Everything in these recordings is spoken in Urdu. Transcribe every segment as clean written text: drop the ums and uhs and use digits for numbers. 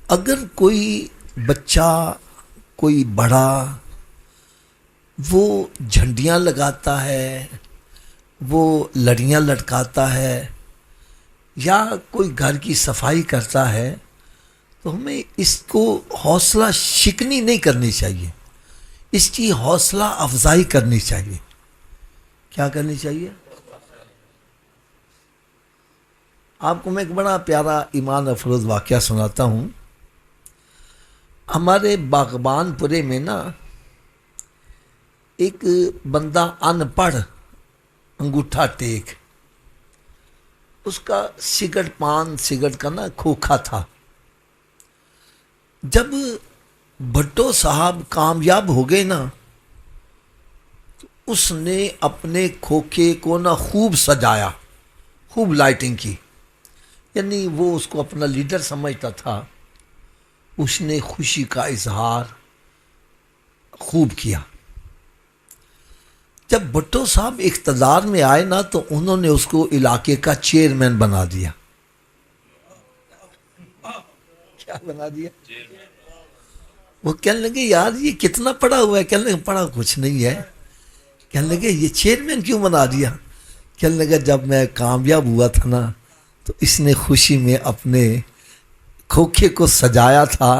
اگر کوئی بچہ، کوئی بڑا، وہ جھنڈیاں لگاتا ہے، وہ لڑیاں لٹکاتا ہے، یا کوئی گھر کی صفائی کرتا ہے، تو ہمیں اس کو حوصلہ شکنی نہیں کرنی چاہیے، اس کی حوصلہ افزائی کرنی چاہیے۔ کیا کرنی چاہیے؟ آپ کو میں ایک بڑا پیارا ایمان افروز واقعہ سناتا ہوں۔ ہمارے باغبان پورے میں نا ایک بندہ ان پڑھ، انگوٹھا ٹیک، اس کا سگرٹ کا نا کھوکھا تھا۔ جب بھٹو صاحب کامیاب ہو گئے نا، اس نے اپنے کھوکھے کو نا خوب سجایا، خوب لائٹنگ کی، یعنی وہ اس کو اپنا لیڈر سمجھتا تھا۔ اس نے خوشی کا اظہار خوب کیا۔ جب بھٹو صاحب اقتدار میں آئے نا، تو انہوں نے اس کو علاقے کا چیئرمین بنا دیا۔ کیا بنا دیا؟ وہ کہنے لگے یار یہ کتنا پڑھا ہوا ہے؟ کہنے لگے پڑھا کچھ نہیں ہے۔ کہنے لگے یہ چیئرمین کیوں بنا دیا؟ کہنے لگا جب میں کامیاب ہوا تھا نا، تو اس نے خوشی میں اپنے کھوکھے کو سجایا تھا،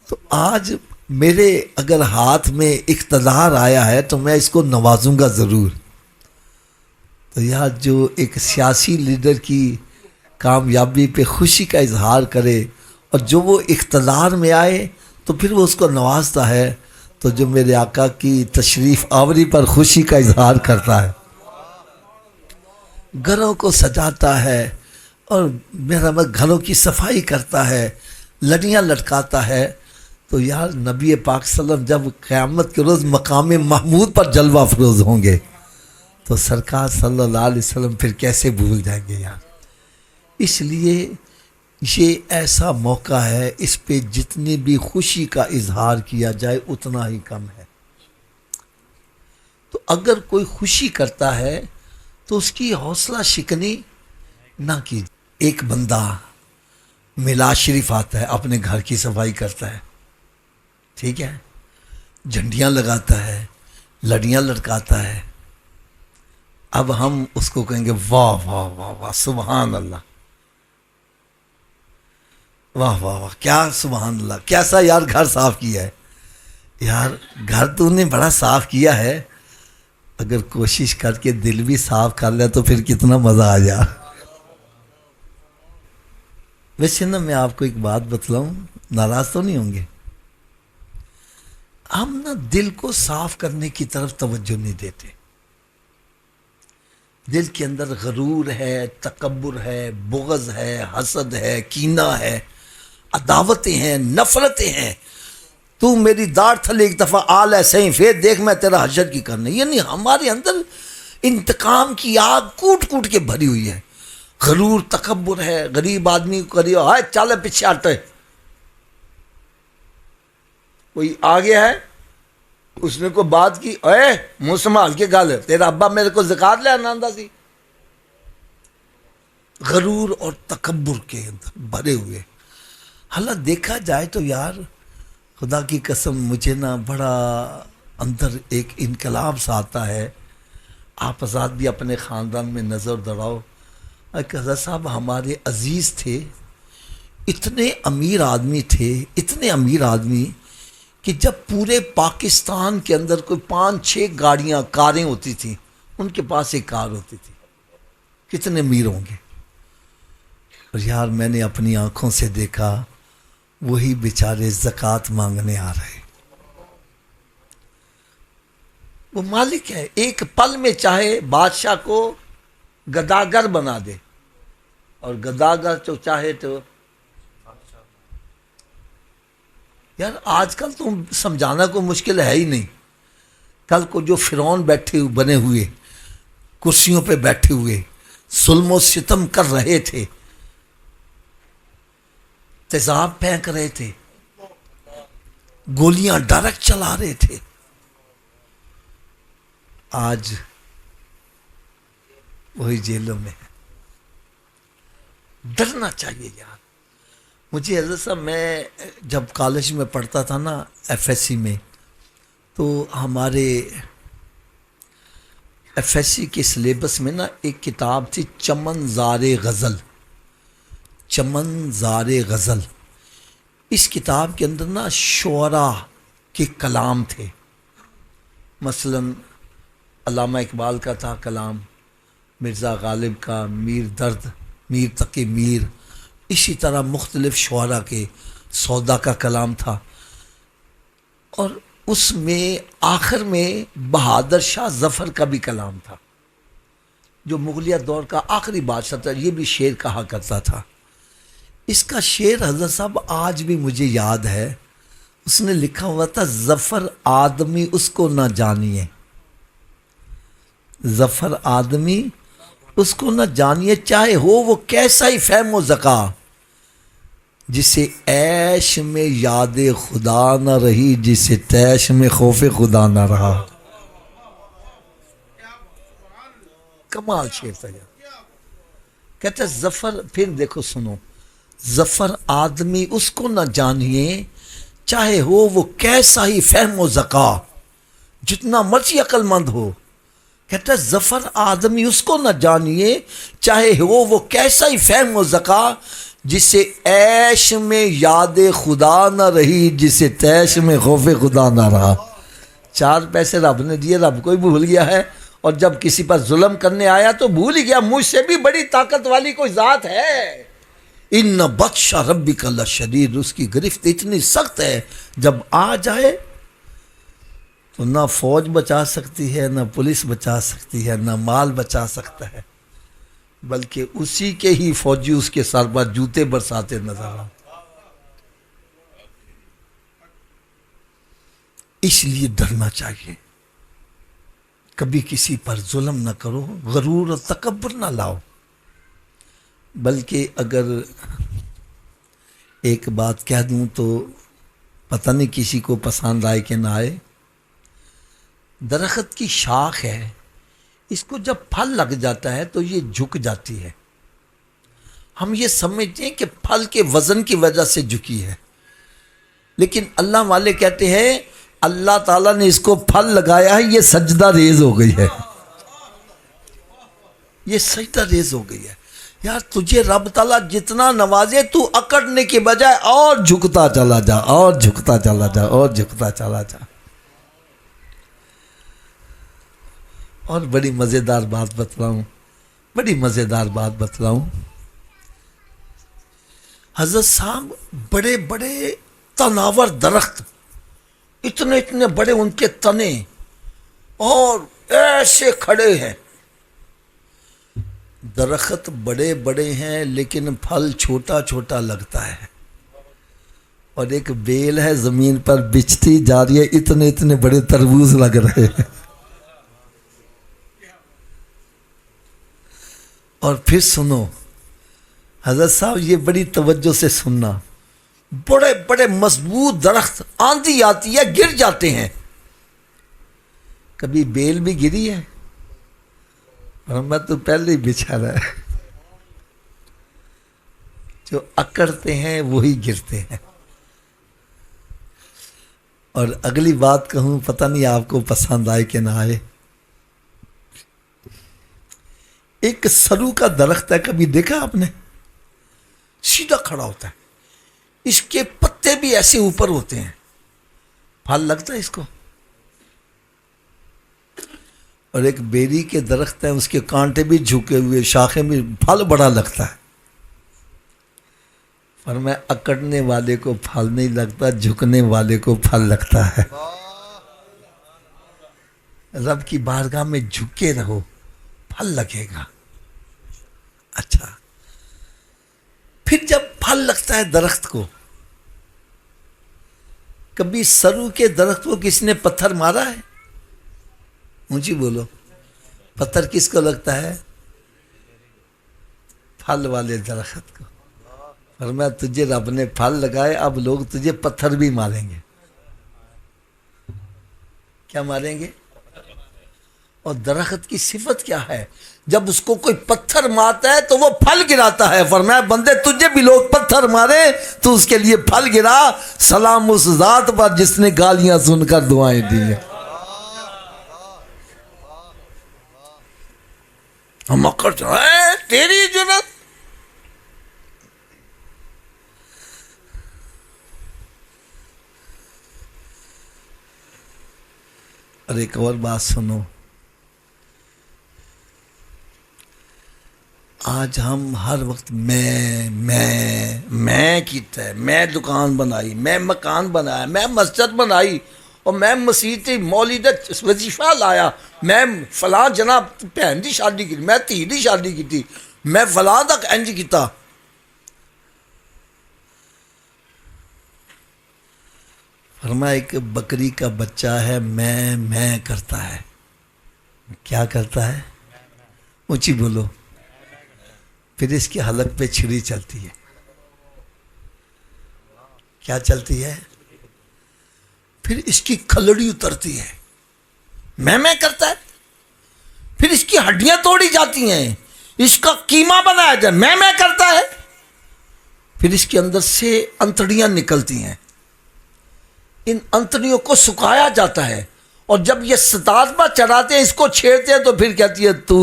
تو آج میرے اگر ہاتھ میں اقتدار آیا ہے تو میں اس کو نوازوں گا ضرور۔ تو یار جو ایک سیاسی لیڈر کی کامیابی پہ خوشی کا اظہار کرے، اور جو وہ اقتدار میں آئے تو پھر وہ اس کو نوازتا ہے، تو جو میرے آقا کی تشریف آوری پر خوشی کا اظہار کرتا ہے، گھروں کو سجاتا ہے، اور میرا گھروں کی صفائی کرتا ہے، لڑیاں لٹکاتا ہے، تو یار نبی پاک صلی اللہ علیہ وسلم جب قیامت کے روز مقام محمود پر جلوہ افروز ہوں گے، تو سرکار صلی اللہ علیہ وسلم پھر کیسے بھول جائیں گے یار۔ اس لیے یہ ایسا موقع ہے، اس پہ جتنی بھی خوشی کا اظہار کیا جائے اتنا ہی کم ہے۔ تو اگر کوئی خوشی کرتا ہے تو اس کی حوصلہ شکنی نہ کیجیے۔ ایک بندہ میلاد شریف آتا ہے، اپنے گھر کی صفائی کرتا ہے، ٹھیک ہے، جھنڈیاں لگاتا ہے، لڑیاں لٹکاتا ہے۔ اب ہم اس کو کہیں گے واہ واہ واہ واہ سبحان اللہ، واہ واہ واہ کیا سبحان اللہ، کیسا یار گھر صاف کیا ہے۔ یار گھر تو نے بڑا صاف کیا ہے، اگر کوشش کر کے دل بھی صاف کر لیا تو پھر کتنا مزہ آ جا۔ ویسے نا میں آپ کو ایک بات بتلاؤں، ناراض تو نہیں ہوں گے؟ ہم نا دل کو صاف کرنے کی طرف توجہ نہیں دیتے۔ دل کے اندر غرور ہے، تکبر ہے، بغض ہے، حسد ہے، کینہ ہے، عداوتیں ہیں، نفرتیں ہیں۔ تو میری داڑھ تھلے ایک دفعہ آل ایسے ہی پھر دیکھ میں تیرا حشر کی کرنے، یعنی ہمارے اندر انتقام کی آگ کوٹ کوٹ کے بھری ہوئی ہے۔ غرور تکبر ہے، غریب آدمی کو کریو ہائے چالے پیچھے ہٹے، کوئی آگے ہے اس نے کوئی بات کی، اے منہ سنبھال کے گل، تیرا ابا میرے کو زکات لے آندا سی۔ غرور اور تکبر کے اندر بھرے ہوئے۔ حالانکہ دیکھا جائے تو یار خدا کی قسم مجھے نا بڑا اندر ایک انقلاب سا آتا ہے۔ آپ آزاد بھی اپنے خاندان میں نظر دوڑاؤ، ایک حضرت صاحب ہمارے عزیز تھے، اتنے امیر آدمی تھے، اتنے امیر آدمی کہ جب پورے پاکستان کے اندر کوئی 5-6 گاڑیاں کاریں ہوتی تھیں، ان کے پاس ایک کار ہوتی تھی۔ کتنے امیر ہوں گے؟ اور یار میں نے اپنی آنکھوں سے دیکھا وہی بیچارے زکوٰۃ مانگنے آ رہے۔ وہ مالک ہے، ایک پل میں چاہے بادشاہ کو گداگر بنا دے، اور گداگر تو چاہے تو یار آج کل تو سمجھانا کوئی مشکل ہے ہی نہیں۔ کل کو جو فرعون بیٹھے بنے ہوئے کرسیوں پہ بیٹھے ہوئے ظلم و ستم کر رہے تھے، تیزاب پھینک رہے تھے، گولیاں ڈائریکٹ چلا رہے تھے، آج وہی جیلوں میں ہے۔ ڈرنا چاہیے یار، مجھے حضرت صاحب میں جب کالج میں پڑھتا تھا نا ایف ایس سی میں، تو ہمارے ایف ایس سی کے سلیبس میں نا ایک کتاب تھی چمن زار غزل. چمن زار غزل، اس کتاب کے اندر نا شعراء کے کلام تھے. مثلا علامہ اقبال کا تھا کلام، مرزا غالب کا، میر درد، میر تقی میر، اسی طرح مختلف شعراء کے، سودا کا کلام تھا. اور اس میں آخر میں بہادر شاہ ظفر کا بھی کلام تھا، جو مغلیہ دور کا آخری بادشاہ تھا. یہ بھی شعر کہا کرتا تھا. اس کا شعر حضرت صاحب آج بھی مجھے یاد ہے. اس نے لکھا ہوا تھا، ظفر آدمی اس کو نہ جانیے، ظفر آدمی اس کو نہ جانیے، چاہے ہو وہ کیسا ہی فہم و ذکا، جسے عیش میں یاد خدا نہ رہی، جسے تیش میں خوف خدا نہ رہا. کمال شعر تھا یہ. کہتا ہے ظفر، پھر دیکھو سنو، ظفر آدمی اس کو نہ جانیے، چاہے ہو وہ کیسا ہی فہم و ذکا، جتنا مرضی عقل مند ہو. کہتا ہے ظفر آدمی اس کو نہ جانیے، چاہے ہو وہ کیسا ہی فہم و ذکا، جسے عیش میں یاد خدا نہ رہی، جسے تیش میں خوف خدا نہ رہا. 4 پیسے رب نے دیے، رب کو ہی بھول گیا ہے، اور جب کسی پر ظلم کرنے آیا تو بھول ہی گیا مجھ سے بھی بڑی طاقت والی کوئی ذات ہے. ان بطش ربک لشدید، اس کی گرفت اتنی سخت ہے، جب آ جائے تو نہ فوج بچا سکتی ہے، نہ پولیس بچا سکتی ہے، نہ مال بچا سکتا ہے، بلکہ اسی کے ہی فوجی اس کے سر پر جوتے برساتے نظر آئے. اس لیے ڈرنا چاہیے، کبھی کسی پر ظلم نہ کرو، غرور اور تکبر نہ لاؤ. بلکہ اگر ایک بات کہہ دوں تو پتہ نہیں کسی کو پسند آئے کہ نہ آئے. درخت کی شاخ ہے، اس کو جب پھل لگ جاتا ہے تو یہ جھک جاتی ہے. ہم یہ سمجھتے ہیں کہ پھل کے وزن کی وجہ سے جھکی ہے، لیکن اللہ والے کہتے ہیں اللہ تعالیٰ نے اس کو پھل لگایا ہے، یہ سجدہ ریز ہو گئی ہے، یہ سجدہ ریز ہو گئی ہے. یار تجھے رب تعالیٰ جتنا نوازے، تو اکڑنے کے بجائے اور جھکتا چلا جا، اور جھکتا چلا جا، اور جھکتا چلا جا. اور بڑی مزیدار بات بتلاؤں، بڑی مزیدار بات بتلاؤں. حضرت صاحب بڑے بڑے تناور درخت، اتنے اتنے بڑے ان کے تنے، اور ایسے کھڑے ہیں. درخت بڑے بڑے ہیں لیکن پھل چھوٹا چھوٹا لگتا ہے. اور ایک بیل ہے زمین پر بچھتی جا رہی ہے، اتنے اتنے بڑے تربوز لگ رہے ہیں. اور پھر سنو حضرت صاحب، یہ بڑی توجہ سے سننا، بڑے بڑے مضبوط درخت، آندھی آتی ہے گر جاتے ہیں. کبھی بیل بھی گری ہے؟ میں تو پہلے ہی بچھا رہا ہے. جو اکڑتے ہیں وہی گرتے ہیں. اور اگلی بات کہوں، پتہ نہیں آپ کو پسند آئے کہ نہ آئے. ایک سرو کا درخت ہے، کبھی دیکھا آپ نے؟ سیدھا کھڑا ہوتا ہے، اس کے پتے بھی ایسے اوپر ہوتے ہیں، پھل لگتا ہے اس کو. اور ایک بیری کے درخت ہے، اس کے کانٹے بھی جھکے ہوئے، شاخیں بھی، پھل بڑا لگتا ہے. فرمایا اکڑنے والے کو پھل نہیں لگتا، جھکنے والے کو پھل لگتا ہے. رب کی بارگاہ میں جھکے رہو، پھل لگے گا. اچھا، پھر جب پھل لگتا ہے درخت کو، کبھی سرو کے درخت کو کس نے پتھر مارا ہے؟ اونچی بولو. پتھر کس کو لگتا ہے؟ پھل والے درخت کو. فرمایا تجھے رب نے پھل لگائے، اب لوگ تجھے پتھر بھی ماریں گے. کیا ماریں گے؟ اور درخت کی صفت کیا ہے؟ جب اس کو کوئی پتھر مارتا ہے تو وہ پھل گراتا ہے. فرمایا بندے تجھے بھی لوگ پتھر مارے تو اس کے لیے پھل گرا. سلام اس ذات پر جس نے گالیاں سن کر دعائیں دی ہیں. ہم اکڑ چاہے تیری جرات. اور ایک اور بات سنو. آج ہم ہر وقت میں کیتا ہے, میں دکان بنائی, میں مکان بنایا, میں مسجد بنائی, اور میں مسیح مولد وظیفہ لایا, میں فلاں جناب بہن دی شادی کی, میں دھی دی شادی کی تھی, میں فلاں تک انج کیتا. فرمایا ایک بکری کا بچہ ہے, میں کرتا ہے. کیا کرتا ہے؟ اونچی بولو. پھر اس کی حلق پہ چھری چلتی ہے. کیا چلتی ہے؟ پھر اس کی کھلڑی اترتی ہے. میں کرتا ہے. پھر اس کی ہڈیاں توڑی جاتی ہیں, اس کا قیمہ بنایا جائے, میں کرتا ہے. پھر اس کے اندر سے انتڑیاں نکلتی ہیں, ان انتڑیوں کو سکھایا جاتا ہے, اور جب یہ ستات پر چڑھاتے ہیں, اس کو چھیڑتے ہیں, تو پھر کہتی ہے تو.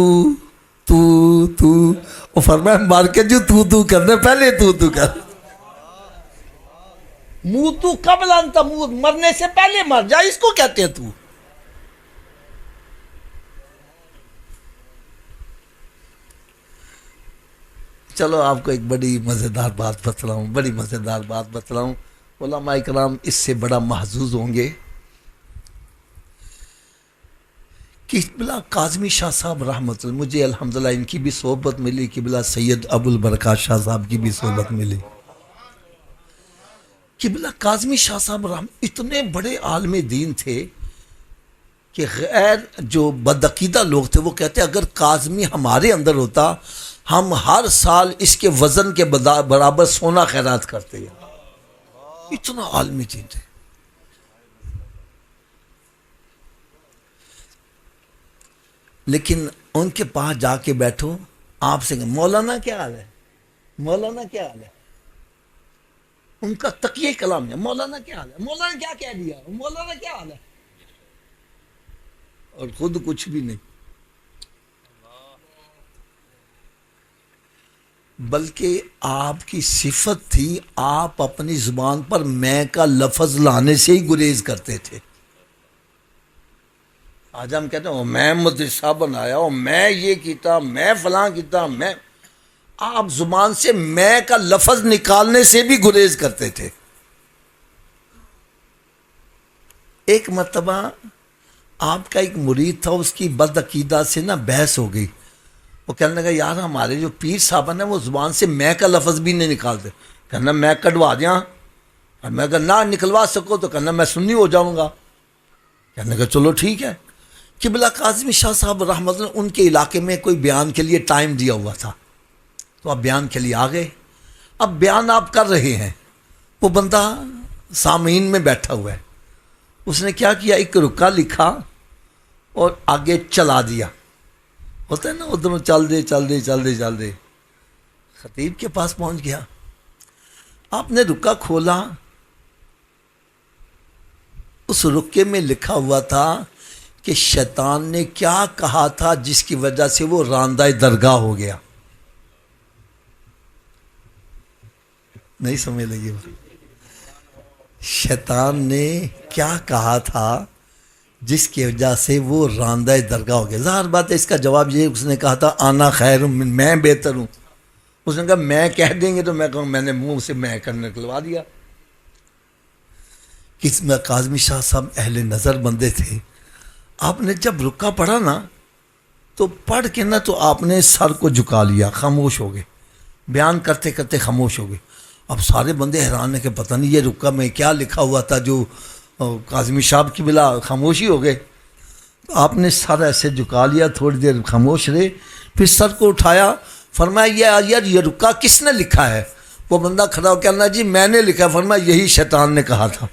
وہ فرمایا مار کے جو تو کرنے پہلے تو کر. منہ تو قبل انت منہ, مرنے سے پہلے مر جا, اس کو کہتے ہیں تو. چلو آپ کو ایک بڑی مزیدار بات بتلاؤں. علماء کرام اس سے بڑا محظوظ ہوں گے. قبلہ کاظمی شاہ صاحب رحمت اللہ, مجھے الحمدللہ ان کی بھی صحبت ملی. قبلہ سید ابو البرکات شاہ صاحب کی بھی صحبت ملی. قبلہ کاظمی شاہ صاحب رحمت اتنے بڑے عالم دین تھے کہ غیر جو بدعقیدہ لوگ تھے وہ کہتے اگر کاظمی ہمارے اندر ہوتا ہم ہر سال اس کے وزن کے برابر سونا خیرات کرتے ہیں. اتنا عالمی دین تھے. لیکن ان کے پاس جا کے بیٹھو, آپ سے مولانا کیا حال ہے, مولانا کیا حال ہے, ان کا تقیہ کلام ہے, مولانا کیا حال ہے, مولانا کیا کہہ دیا, مولانا کیا حال ہے, اور خود کچھ بھی نہیں. بلکہ آپ کی صفت تھی, آپ اپنی زبان پر میں کا لفظ لانے سے ہی گریز کرتے تھے. آج ہم کہتے ہیں میں مدرسہ بنایا, میں یہ کیتا, میں فلاں کیتا, میں. آپ زبان سے میں کا لفظ نکالنے سے بھی گریز کرتے تھے. ایک مرتبہ آپ کا ایک مرید تھا, اس کی بدعقیدہ سے نا بحث ہو گئی. وہ کہنے لگا یار ہمارے جو پیر صاحب ہیں وہ زبان سے میں کا لفظ بھی نہیں نکالتے. کہنا میں کٹوا دیا, اور میں اگر نہ نکلوا سکو تو کہنا میں سنی ہو جاؤں گا. کہنے لگا چلو ٹھیک ہے. قبلہ کاظمی شاہ صاحب رحمۃ اللہ ان کے علاقے میں کوئی بیان کے لیے ٹائم دیا ہوا تھا, تو آپ بیان کے لیے آ گئے. اب بیان آپ کر رہے ہیں, وہ بندہ سامعین میں بیٹھا ہوا ہے. اس نے کیا کیا, ایک رکا لکھا اور آگے چلا دیا. ہوتا ہے نا ادھر چل دے. خطیب کے پاس پہنچ گیا. آپ نے رکا کھولا, اس رکے میں لکھا ہوا تھا کہ شیطان نے کیا کہا تھا جس کی وجہ سے وہ راندہ درگاہ ہو گیا. نہیں سمجھ لگی. شیطان نے کیا کہا تھا جس کی وجہ سے وہ راندہ درگاہ ہو گیا. ظاہر بات ہے اس کا جواب یہ, اس نے کہا تھا آنا خیر من, میں بہتر ہوں. اس نے کہا میں کہہ دیں گے تو میں کہوں میں نے منہ سے میں کرنے نکلوا دیا. کس میں کاظمی شاہ صاحب اہل نظر بندے تھے. آپ نے جب رکا پڑھا نا تو پڑھ کے نا تو آپ نے سر کو جھکا لیا, خاموش ہو گئے. بیان کرتے کرتے خاموش ہو گئے. اب سارے بندے حیران ہیں کہ پتہ نہیں یہ رکا میں کیا لکھا ہوا تھا جو کاظمی صاحب کی بلا خاموشی ہو گئے. آپ نے سر ایسے جھکا لیا, تھوڑی دیر خاموش رہے, پھر سر کو اٹھایا. فرمایا یار یہ رکا کس نے لکھا ہے؟ وہ بندہ کھڑا ہو کے کہنا جی میں نے لکھا. فرمایا یہی شیطان نے کہا تھا.